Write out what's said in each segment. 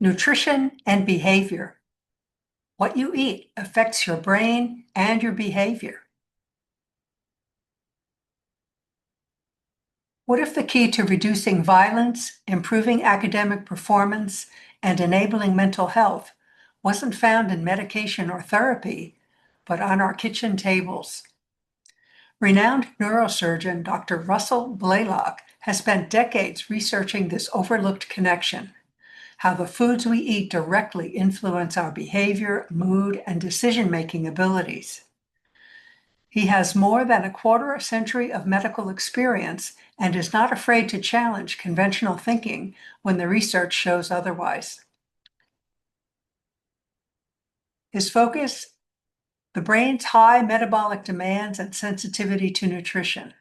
Nutrition and behavior. What you eat affects your brain and your behavior. What if the key to reducing violence, improving academic performance, and enabling mental health wasn't found in medication or therapy, but on our kitchen tables? Renowned neurosurgeon Dr. Russell Blaylock has spent decades researching this overlooked connection: how the foods we eat directly influence our behavior, mood, and decision-making abilities. He has more than a quarter century of medical experience and is not afraid to challenge conventional thinking when the research shows otherwise. His focus: the brain's high metabolic demands and sensitivity to nutrition,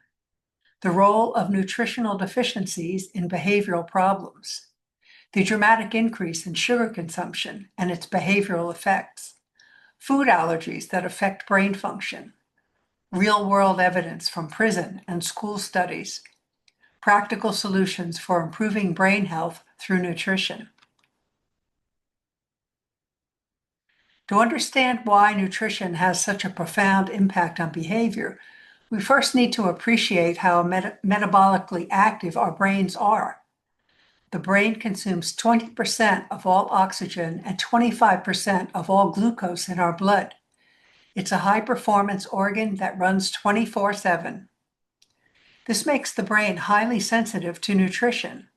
the role of nutritional deficiencies in behavioral problems, the dramatic increase in sugar consumption and its behavioral effects, food allergies that affect brain function, real-world evidence from prison and school studies, practical solutions for improving brain health through nutrition. To understand why nutrition has such a profound impact on behavior, we first need to appreciate how metabolically active our brains are. The brain consumes 20% of all oxygen and 25% of all glucose in our blood. It's a high-performance organ that runs 24/7. This makes the brain highly sensitive to nutrition.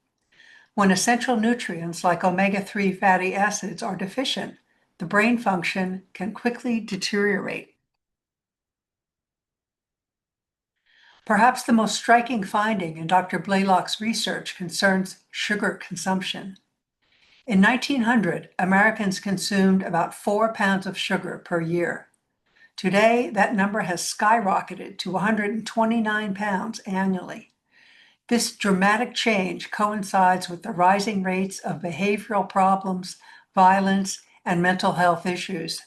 When essential nutrients like omega-3 fatty acids are deficient, the brain function can quickly deteriorate. Perhaps the most striking finding in Dr. Blaylock's research concerns sugar consumption. In 1900, Americans consumed about 4 pounds of sugar per year. Today, that number has skyrocketed to 129 pounds annually. This dramatic change coincides with the rising rates of behavioral problems, violence, and mental health issues.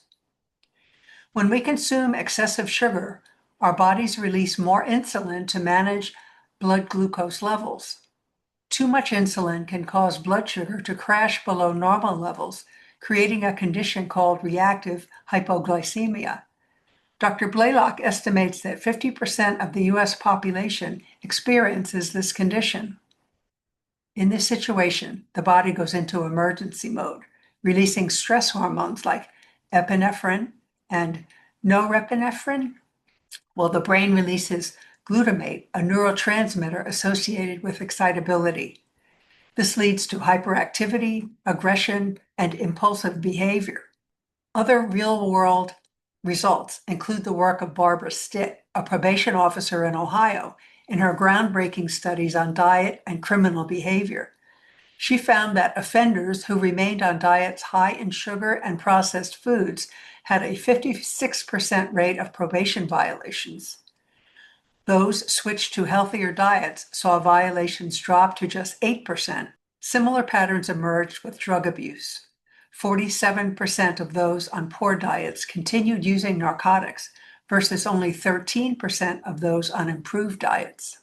When we consume excessive sugar, our bodies release more insulin to manage blood glucose levels. Too much insulin can cause blood sugar to crash below normal levels, creating a condition called reactive hypoglycemia. Dr. Blaylock estimates that 50% of the US population experiences this condition. In this situation, the body goes into emergency mode, releasing stress hormones like epinephrine and norepinephrine, while the brain releases glutamate, a neurotransmitter associated with excitability. This leads to hyperactivity, aggression, and impulsive behavior. Other real-world results include the work of Barbara Stitt, a probation officer in Ohio, in her groundbreaking studies on diet and criminal behavior. She found that offenders who remained on diets high in sugar and processed foods had a 56% rate of probation violations. Those switched to healthier diets saw violations drop to just 8%. Similar patterns emerged with drug abuse. 47% of those on poor diets continued using narcotics versus only 13% of those on improved diets.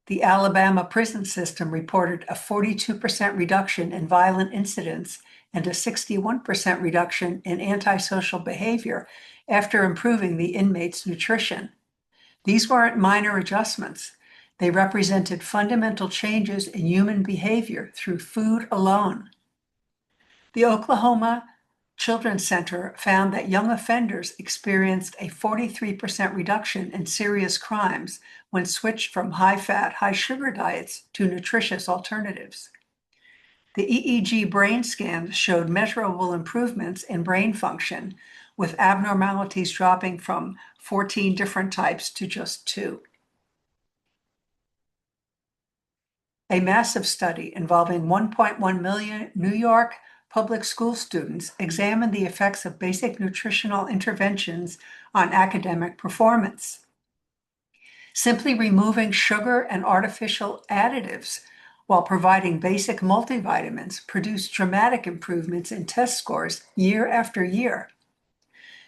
The Alabama prison system reported a 42% reduction in violent incidents and a 61% reduction in antisocial behavior after improving the inmates' nutrition. These weren't minor adjustments. They represented fundamental changes in human behavior through food alone. The Oklahoma Children's Center found that young offenders experienced a 43% reduction in serious crimes when switched from high-fat, high-sugar diets to nutritious alternatives. The EEG brain scans showed measurable improvements in brain function, with abnormalities dropping from 14 different types to just 2. A massive study involving 1.1 million New York public school students examined the effects of basic nutritional interventions on academic performance. Simply removing sugar and artificial additives while providing basic multivitamins produced dramatic improvements in test scores year after year.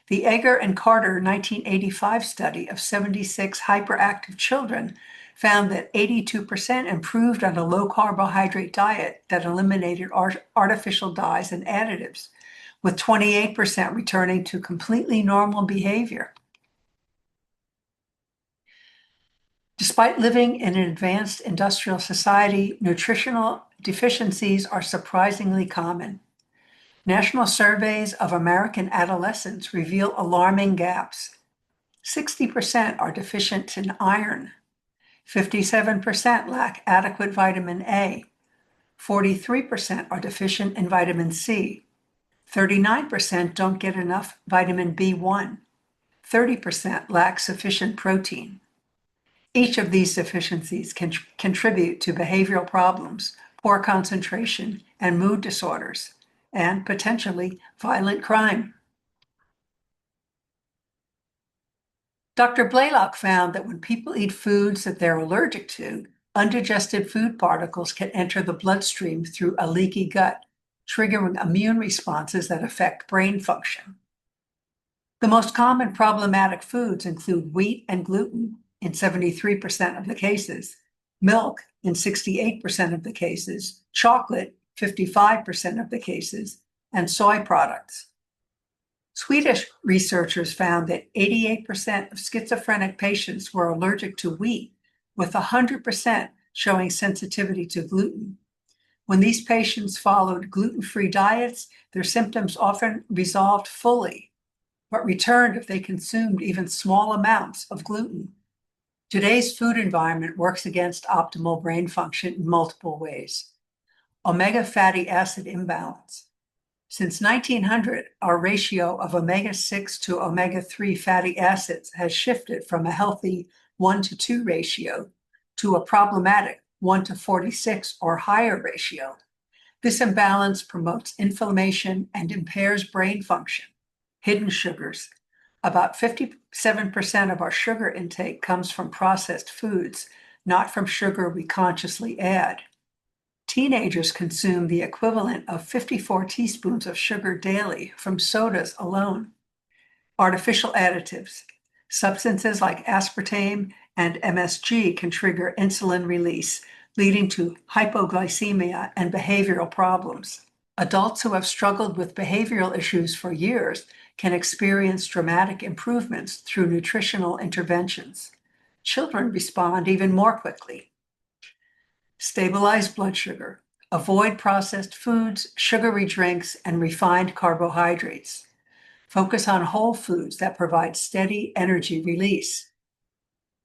The Egger and Carter 1985 study of 76 hyperactive children found that 82% improved on a low carbohydrate diet that eliminated artificial dyes and additives, with 28% returning to completely normal behavior. Despite living in an advanced industrial society, nutritional deficiencies are surprisingly common. National surveys of American adolescents reveal alarming gaps. 60% are deficient in iron. 57% lack adequate vitamin A. 43% are deficient in vitamin C. 39% don't get enough vitamin B1. 30% lack sufficient protein. Each of these deficiencies can contribute to behavioral problems, poor concentration, and mood disorders, and potentially violent crime. Dr. Blaylock found that when people eat foods that they're allergic to, undigested food particles can enter the bloodstream through a leaky gut, triggering immune responses that affect brain function. The most common problematic foods include wheat and gluten in 73% of the cases, milk in 68% of the cases, chocolate 55% of the cases, and soy products. Swedish researchers found that 88% of schizophrenic patients were allergic to wheat, with 100% showing sensitivity to gluten. When these patients followed gluten-free diets, their symptoms often resolved fully, but returned if they consumed even small amounts of gluten. Today's food environment works against optimal brain function in multiple ways. Omega fatty acid imbalance. Since 1900, our ratio of omega-6 to omega-3 fatty acids has shifted from a healthy 1:2 ratio to a problematic 1:46 or higher ratio. This imbalance promotes inflammation and impairs brain function. Hidden sugars. About 57% of our sugar intake comes from processed foods, not from sugar we consciously add. Teenagers consume the equivalent of 54 teaspoons of sugar daily from sodas alone. Artificial additives. Substances like aspartame and MSG can trigger insulin release, leading to hypoglycemia and behavioral problems. Adults who have struggled with behavioral issues for years can experience dramatic improvements through nutritional interventions. Children respond even more quickly. Stabilize blood sugar. Avoid processed foods, sugary drinks, and refined carbohydrates. Focus on whole foods that provide steady energy release.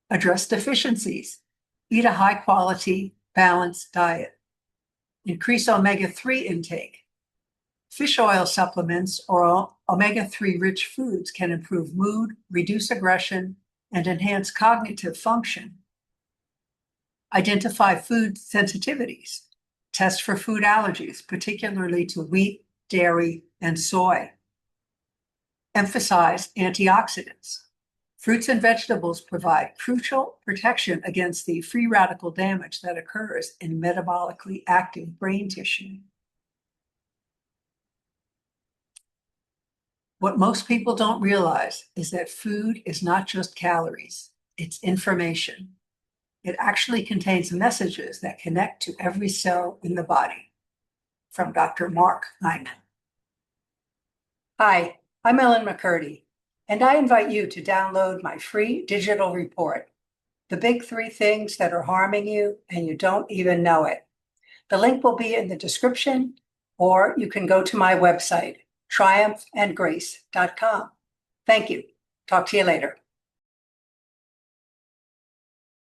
Address deficiencies. Eat a high-quality, balanced diet. Increase omega-3 intake. Fish oil supplements or omega-3 rich foods can improve mood, reduce aggression, and enhance cognitive function. Identify food sensitivities. Test for food allergies, particularly to wheat, dairy, and soy. Emphasize antioxidants. Fruits and vegetables provide crucial protection against the free radical damage that occurs in metabolically active brain tissue. What most people don't realize is that food is not just calories, it's information. It actually contains messages that connect to every cell in the body. From Dr. Mark Hyman. Hi, I'm Ellen McCurdy, and I invite you to download my free digital report, The Big Three Things That Are Harming You and You Don't Even Know It. The link will be in the description, or you can go to my website, triumphandgrace.com. Thank you. Talk to you later.